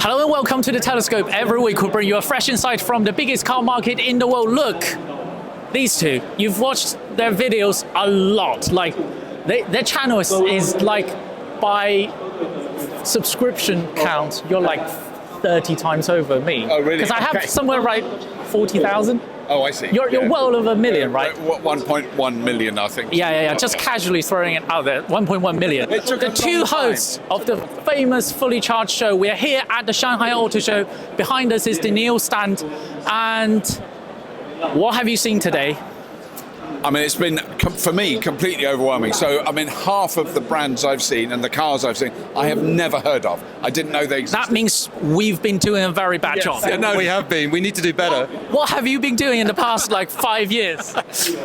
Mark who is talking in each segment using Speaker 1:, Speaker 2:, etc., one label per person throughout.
Speaker 1: Hello and welcome to The Telescope. Every week we'll bring you a fresh insight from the biggest car market in the world. Look, these two, you've watched their videos a lot. Like, their channel is like, by subscription count, you're like 30 times over me.
Speaker 2: Oh, really?
Speaker 1: Because I have somewhere right 40,000.
Speaker 2: Oh, I see.
Speaker 1: You're well over a million, right?
Speaker 2: 1.1 million, I think.
Speaker 1: Yeah. Just casually throwing it out there. 1.1 million.
Speaker 2: It took
Speaker 1: The
Speaker 2: a
Speaker 1: two
Speaker 2: long time.
Speaker 1: hosts of the famous Fully Charged show. We're here at the Shanghai Autoshow. Behind us is the Neil stand. And what have you seen today?
Speaker 2: I mean, it's been, for me, completely overwhelming. So, I mean, half of the brands I've seen and the cars I've seen, I have never heard of. I didn't know they existed.
Speaker 1: That means we've been doing a very bad job.
Speaker 3: Yeah, no, we have been. We need to do better.
Speaker 1: What have you been doing in the past, like, 5 years?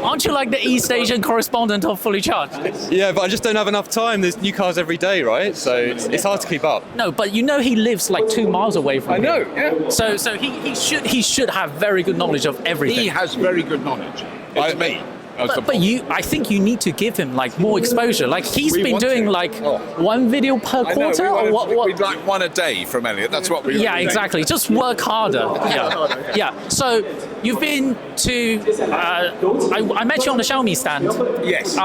Speaker 1: Aren't you like the East Asian correspondent of Fully Charged?
Speaker 3: Yeah, but I just don't have enough time. There's new cars every day, right? So it's hard to keep up.
Speaker 1: No, but you know he lives like 2 miles away from
Speaker 2: I know,
Speaker 1: here.
Speaker 2: yeah.
Speaker 1: So he should have very good knowledge of everything.
Speaker 2: He has very good knowledge. It's me.
Speaker 1: But I think you need to give him like more exposure. Like he's
Speaker 2: We
Speaker 1: been
Speaker 2: want
Speaker 1: doing
Speaker 2: to.
Speaker 1: like
Speaker 2: Oh.
Speaker 1: one video per
Speaker 2: I know,
Speaker 1: quarter, or what?
Speaker 2: We'd like one a day from Elliot. That's what we
Speaker 1: Yeah, exactly. Just work harder. Yeah. So you've been to. I met you on the Xiaomi stand.
Speaker 2: Yes.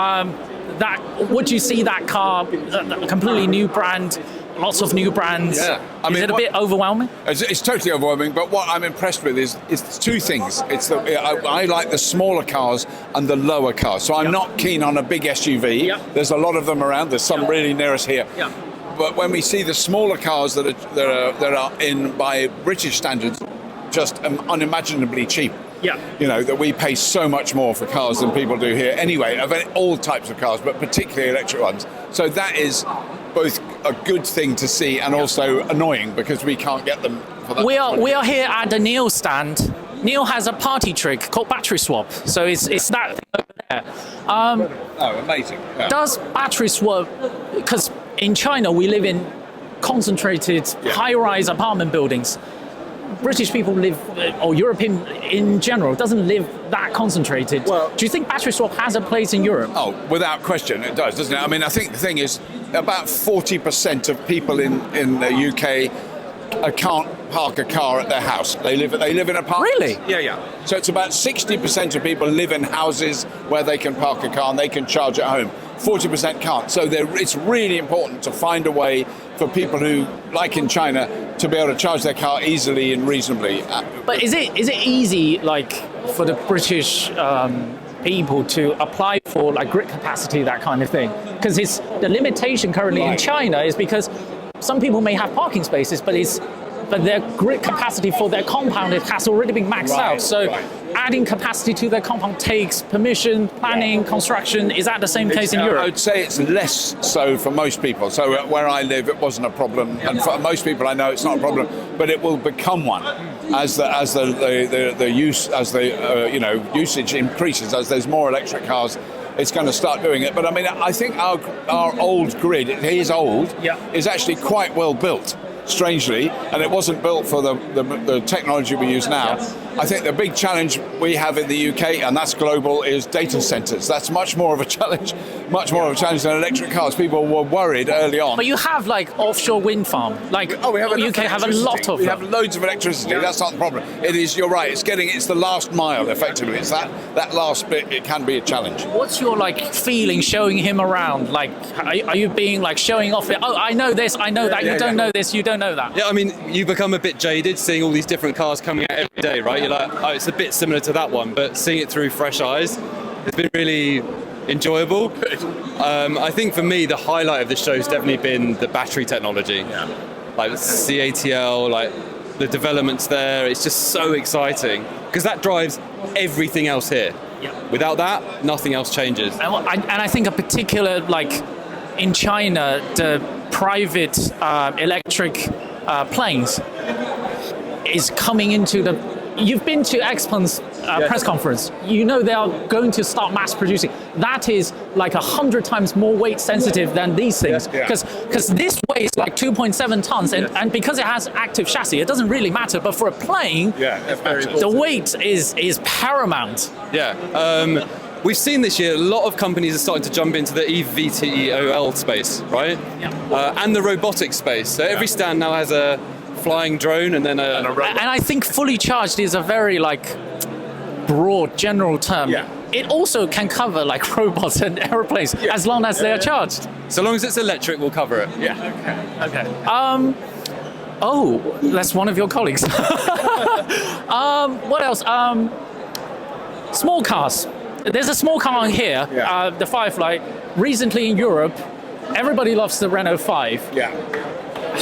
Speaker 1: Would you see that car? A completely new brand. Lots of new brands.
Speaker 2: Yeah.
Speaker 1: Is it a bit overwhelming?
Speaker 2: It's totally overwhelming, but what I'm impressed with is two things. I like the smaller cars and the lower cars. So I'm not keen on a big SUV.
Speaker 1: Yeah.
Speaker 2: There's a lot of them around. There's some really near us here.
Speaker 1: Yeah.
Speaker 2: But when we see the smaller cars that are in by British standards, just unimaginably cheap.
Speaker 1: Yeah.
Speaker 2: You know, that we pay so much more for cars than people do here. Anyway, of all types of cars, but particularly electric ones. So that is both a good thing to see and also annoying because we can't get them for that.
Speaker 1: We are here at the Neil stand. Neil has a party trick called battery swap. So it's that thing over there.
Speaker 2: Oh, amazing. Yeah.
Speaker 1: Does battery swap, because in China we live in concentrated high-rise apartment buildings. British people live, or European in general, doesn't live that concentrated.
Speaker 2: Well,
Speaker 1: do you think battery swap has a place in Europe?
Speaker 2: Oh, without question, it does, doesn't it? I mean, I think the thing is, about 40% of people in the UK can't park a car at their house. They live in apartments.
Speaker 1: Really?
Speaker 2: Yeah. So it's about 60% of people live in houses where they can park a car and they can charge at home. 40% can't. So it's really important to find a way for people who, like in China, to be able to charge their car easily and reasonably.
Speaker 1: But is it easy, like, for the British people to apply for like grid capacity, that kind of thing? Because the limitation currently in China is because some people may have parking spaces, but their grid capacity for their compound has already been maxed out. So adding capacity to their compound takes permission, planning, construction. Is that the same case in Europe?
Speaker 2: I would say it's less so for most people. So where I live, it wasn't a problem, and for most people I know it's not a problem. But it will become one as the usage increases, as there's more electric cars. It's going to start doing it. But I mean, I think our old grid, it is old, is actually quite well built, strangely, and it wasn't built for the technology we use now. I think the big challenge we have in the UK, and that's global, is data centres. That's much more of a challenge than electric cars. People were worried early on.
Speaker 1: But you have like offshore wind farm. Like,
Speaker 2: we have
Speaker 1: UK have a lot of
Speaker 2: We
Speaker 1: them.
Speaker 2: have loads of electricity. That's not the problem. It is. You're right. It's the last mile. Effectively, it's that last bit. It can be a challenge.
Speaker 1: What's your like feeling showing him around? Like, are you being like showing off? Oh, I know this. I know that. You don't know this. You don't know that.
Speaker 3: Yeah, I mean, you become a bit jaded seeing all these different cars coming out every day, right? You're like, oh, it's a bit similar to that one, but seeing it through fresh eyes, it's been really enjoyable. I think for me, the highlight of the show has definitely been the battery technology. Like CATL, like the developments there. It's just so exciting because that drives everything else here. Without that, nothing else changes.
Speaker 1: And I think a particular, like in China, the private electric planes is coming into the. You've been to Xpeng's press conference. You know they are going to start mass producing. That is like 100 times more weight sensitive than these things. Because this weighs like 2.7 tons, and because it has active chassis, it doesn't really matter. But for a plane, the weight is paramount.
Speaker 3: We've seen this year a lot of companies are starting to jump into the eVTOL space, right? And the robotics space. So every stand now has a flying drone and then a
Speaker 1: And I think fully charged is a very like broad general term.
Speaker 2: Yeah.
Speaker 1: It also can cover like robots and airplanes as long as they are charged.
Speaker 3: so long as it's electric, we'll cover it.
Speaker 2: Yeah.
Speaker 1: Okay. Oh, that's one of your colleagues. What else? Small cars. There's a small car on here, the Firefly. Recently in Europe, everybody loves the Renault 5.
Speaker 2: Yeah.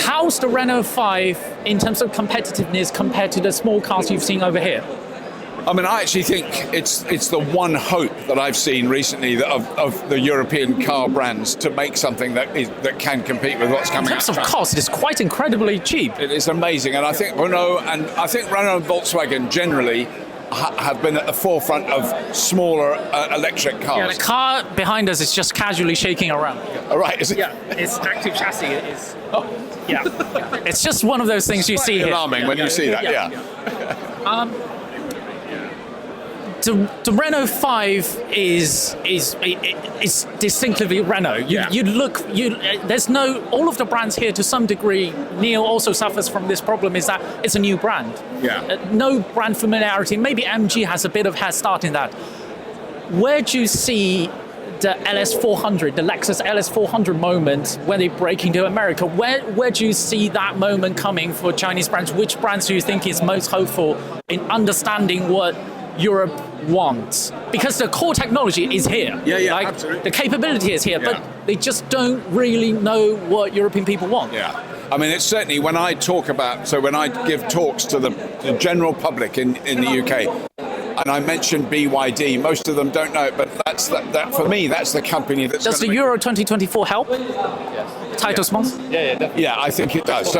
Speaker 1: How's the Renault 5 in terms of competitiveness compared to the small cars you've seen over here?
Speaker 2: I mean, I actually think it's the one hope that I've seen recently of the European car brands to make something that can compete with what's coming
Speaker 1: In
Speaker 2: out
Speaker 1: terms of
Speaker 2: China.
Speaker 1: cost, it's quite incredibly cheap.
Speaker 2: It is amazing, and I think Renault and Volkswagen generally have been at the forefront of smaller electric cars.
Speaker 1: Yeah, the car behind us is just casually shaking around.
Speaker 2: All right, is it?
Speaker 1: Yeah, its active chassis is. Yeah, it's just one of those things you see here.
Speaker 2: Alarming when you see that. Yeah.
Speaker 1: The Renault 5 is distinctively Renault. There's no, all of the brands here to some degree, NIO also suffers from this problem, is that it's a new brand.
Speaker 2: Yeah.
Speaker 1: No brand familiarity. Maybe MG has a bit of head start in that. Where do you see the LS400, the Lexus LS400 moment when they break into America? Where do you see that moment coming for Chinese brands? Which brands do you think is most hopeful in understanding what Europe wants? Because the core technology is here.
Speaker 2: Yeah,
Speaker 1: like,
Speaker 2: absolutely.
Speaker 1: The capability is here, but they just don't really know what European people want.
Speaker 2: Yeah. I mean, it's certainly when I give talks to the general public in the UK, and I mention BYD, most of them don't know it, but that for me, that's the company that's.
Speaker 1: Does the Euro 2024 help? Title sponsor?
Speaker 3: Yeah, definitely.
Speaker 2: Yeah, I think it does.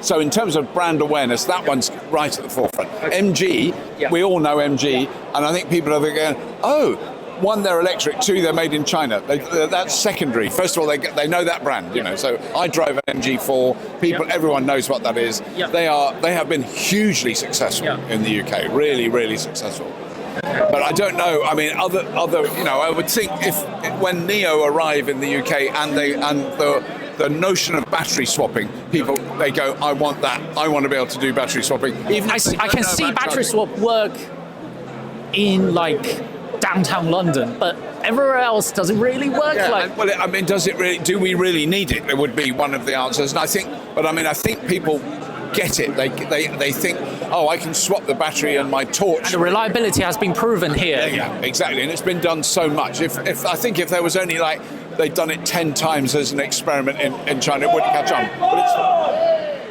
Speaker 2: So in terms of brand awareness, that one's right at the forefront. MG, we all know MG, and I think people are going, oh, one, they're electric, two, they're made in China. That's secondary. First of all, they know that brand, you know. So I drove an MG4. Everyone knows what that is. They have been hugely successful in the UK. Really, really successful. But I don't know. I mean, other, you know, I would think when NIO arrive in the UK and the notion of battery swapping, they go, I want that. I want to be able to do battery swapping. Even
Speaker 1: I can see battery swap work in like downtown London, but everywhere else does it really work?
Speaker 2: Well, I mean, does it really? Do we really need it? It would be one of the answers. And I think people get it. They think, oh, I can swap the battery and my torch.
Speaker 1: And the reliability has been proven here.
Speaker 2: Yeah, exactly, and it's been done so much. If there was only like they'd done it 10 times as an experiment in China, it wouldn't catch on.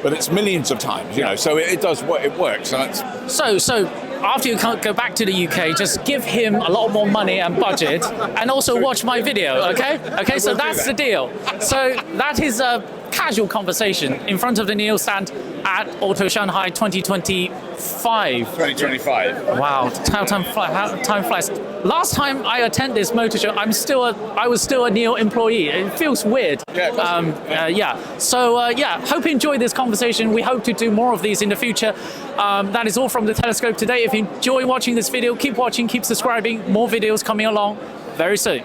Speaker 2: But it's millions of times, you know. So it does what it works. And
Speaker 1: So after you can't go back to the UK, just give him a lot more money and budget, and also watch my video, okay? Okay, so that's the deal. So that is a casual conversation in front of the NIO stand at Auto Shanghai 2025.
Speaker 2: 2025.
Speaker 1: Wow, how time flies. Last time I attended this motor show, I was still a NIO employee. It feels weird. So hope you enjoyed this conversation. We hope to do more of these in the future. That is all from the Telescope today. If you enjoy watching this video, keep watching, keep subscribing. More videos coming along very soon.